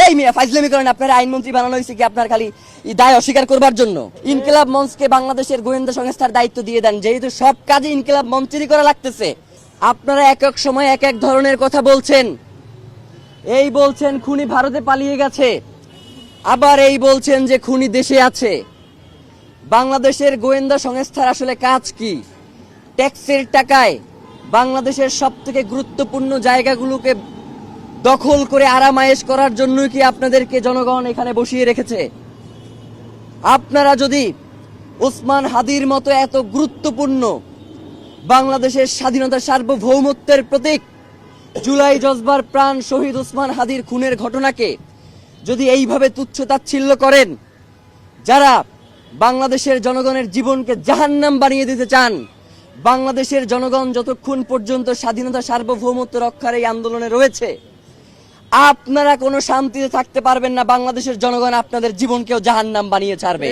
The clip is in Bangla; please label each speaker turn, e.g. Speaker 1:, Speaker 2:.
Speaker 1: এই মিয়া ফাইজলামি করেন, আপনার আইনমন্ত্রী বানানো হয়েছে কি আপনার খালি এই দায় অস্বীকার করবার জন্য? ইনকিলাব মঞ্চকে বাংলাদেশের গোয়েন্দা সংস্থার দায়িত্ব দিয়ে দেন, যেহেতু সব কাজে ইনকিলাব মঞ্চেরই করা লাগতেছে। আপনারা এক এক সময় এক এক ধরনের কথা বলছেন। এই বলছেন খুনি ভারতে পালিয়ে গেছে, আবার এই বলছেন যে খুনি দেশে আছে। বাংলাদেশের গোয়েন্দা সংস্থার আসলে কাজ কি? ট্যাক্সের টাকায় বাংলাদেশের সবথেকে গুরুত্বপূর্ণ জায়গাগুলোকে দখল করে আরামায়েশ করার জন্যই কি আপনাদেরকে জনগণ এখানে বসিয়ে রেখেছে? আপনারা যদি ওসমান হাদির মতো এত গুরুত্বপূর্ণ বাংলাদেশের স্বাধীনতা সার্বভৌমত্বের প্রতীক জুলাই জজবার প্রাণ শহীদ ওসমান হাদির খুনের ঘটনাকে যদি এইভাবে তুচ্ছ-তাচ্ছিল্য করেন, যারা বাংলাদেশের জনগণের জীবনকে জাহান্নাম বানিয়ে দিতে চান, বাংলাদেশের জনগণ যতক্ষণ পর্যন্ত স্বাধীনতা সার্বভৌমত্ব রক্ষার এই আন্দোলনে রয়েছে, আপনারা কোনো শান্তিতে থাকতে পারবেন না। বাংলাদেশের জনগণ আপনাদের জীবনকেও জাহান্নাম বানিয়ে ছাড়বে।